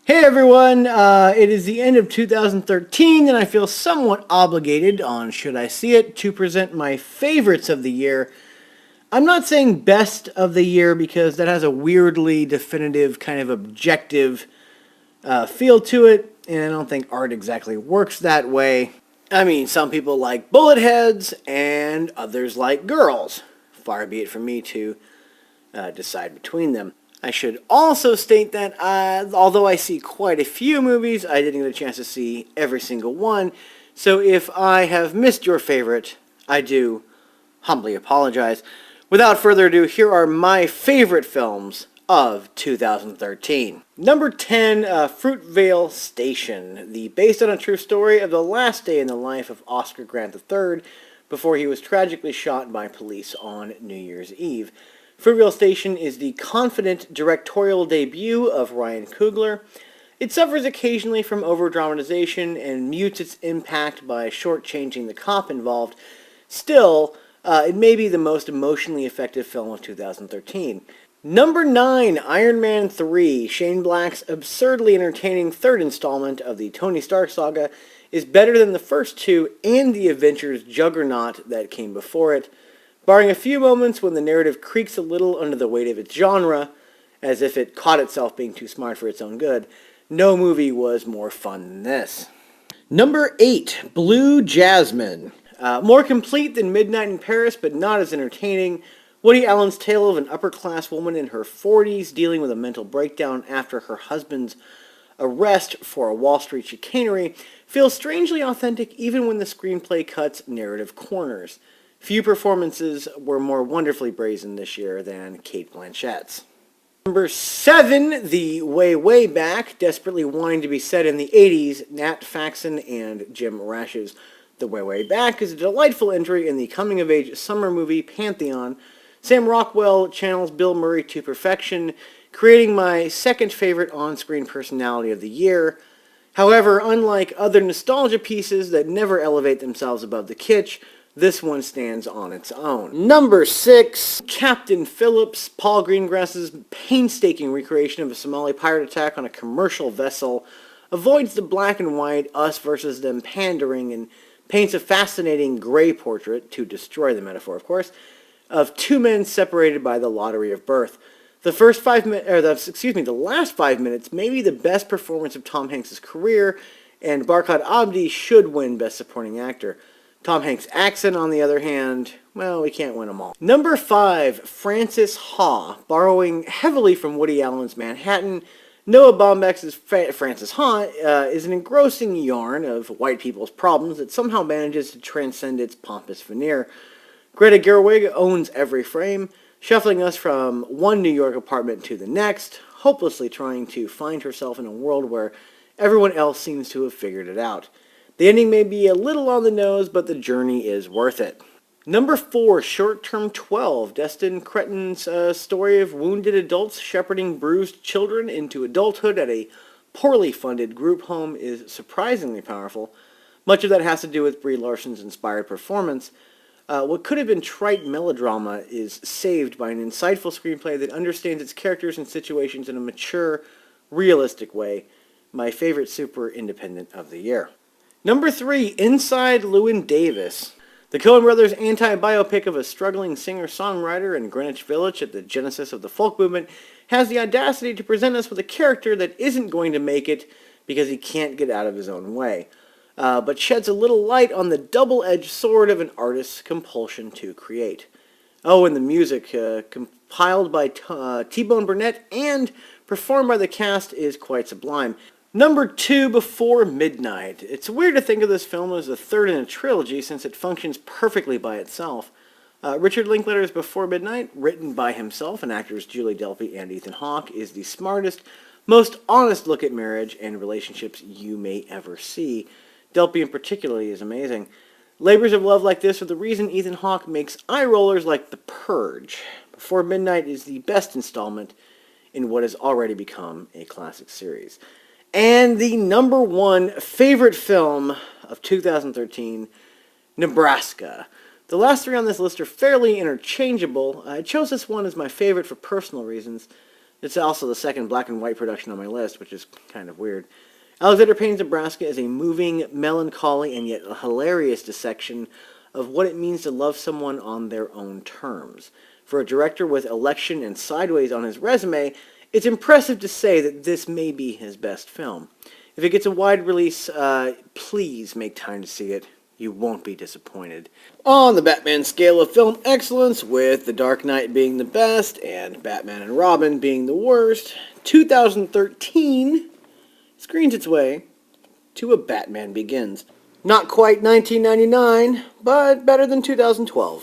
Hey everyone, it is the end of 2013 and I feel somewhat obligated on Should I See It to present my favorites of the year. I'm not saying best of the year because that has a weirdly definitive kind of objective feel to it, and I don't think art exactly works that way. I mean, some people like bullet heads and others like girls. Far be it from me to decide between them. I should also state that although I see quite a few movies, I didn't get a chance to see every single one. So if I have missed your favorite, I do humbly apologize. Without further ado, here are my favorite films of 2013. Number 10, Fruitvale Station, based on a true story of the last day in the life of Oscar Grant III before he was tragically shot by police on New Year's Eve. Fruitvale Station is the confident directorial debut of Ryan Coogler. It suffers occasionally from over-dramatization and mutes its impact by shortchanging the cop involved. Still, it may be the most emotionally effective film of 2013. Number 9, Iron Man 3, Shane Black's absurdly entertaining third installment of the Tony Stark saga, is better than the first two and the Avengers juggernaut that came before it. Barring a few moments when the narrative creaks a little under the weight of its genre, as if it caught itself being too smart for its own good, no movie was more fun than this. Number 8, Blue Jasmine. More complete than Midnight in Paris, but not as entertaining. Woody Allen's tale of an upper-class woman in her 40s dealing with a mental breakdown after her husband's arrest for a Wall Street chicanery feels strangely authentic even when the screenplay cuts narrative corners. Few performances were more wonderfully brazen this year than Cate Blanchett's. Number 7, The Way, Way Back, desperately wanting to be set in the 80s, Nat Faxon and Jim Rash's The Way, Way Back is a delightful entry in the coming-of-age summer movie pantheon. Sam Rockwell channels Bill Murray to perfection, creating my second favorite on-screen personality of the year. However, unlike other nostalgia pieces that never elevate themselves above the kitsch, this one stands on its own. Number 6, Captain Phillips, Paul Greengrass's painstaking recreation of a Somali pirate attack on a commercial vessel, avoids the black and white us versus them pandering and paints a fascinating gray portrait, to destroy the metaphor of course, of two men separated by the lottery of birth. The last 5 minutes may be the best performance of Tom Hanks' career, and Barkhad Abdi should win Best Supporting Actor. Tom Hanks' accent, on the other hand, well, we can't win them all. Number 5, Frances Ha. Borrowing heavily from Woody Allen's Manhattan, Noah Baumbach's Frances Ha is an engrossing yarn of white people's problems that somehow manages to transcend its pompous veneer. Greta Gerwig owns every frame, shuffling us from one New York apartment to the next, hopelessly trying to find herself in a world where everyone else seems to have figured it out. The ending may be a little on the nose, but the journey is worth it. Number 4, Short Term 12, Destin Cretton's story of wounded adults shepherding bruised children into adulthood at a poorly funded group home is surprisingly powerful. Much of that has to do with Brie Larson's inspired performance. What could have been trite melodrama is saved by an insightful screenplay that understands its characters and situations in a mature, realistic way. My favorite super independent of the year. Number 3, Inside Llewyn Davis. The Coen brothers' anti-biopic of a struggling singer-songwriter in Greenwich Village at the genesis of the folk movement has the audacity to present us with a character that isn't going to make it because he can't get out of his own way, but sheds a little light on the double-edged sword of an artist's compulsion to create. Oh, and the music, compiled by T-Bone Burnett and performed by the cast, is quite sublime. Number 2, Before Midnight. It's weird to think of this film as the third in a trilogy since it functions perfectly by itself. Richard Linklater's Before Midnight, written by himself and actors Julie Delpy and Ethan Hawke, is the smartest, most honest look at marriage and relationships you may ever see. Delpy in particular is amazing. Labors of love like this are the reason Ethan Hawke makes eye rollers like The Purge. Before Midnight is the best installment in what has already become a classic series. And the number 1 favorite film of 2013, Nebraska. The last 3 on this list are fairly interchangeable. I chose this one as my favorite for personal reasons. It's also the second black and white production on my list, which is kind of weird. Alexander Payne's Nebraska is a moving, melancholy, and yet hilarious dissection of what it means to love someone on their own terms. For a director with Election and Sideways on his resume, it's impressive to say that this may be his best film. If it gets a wide release, please make time to see it. You won't be disappointed. On the Batman scale of film excellence, with The Dark Knight being the best and Batman and Robin being the worst, 2013 screens its way to A Batman Begins. Not quite 1999, but better than 2012.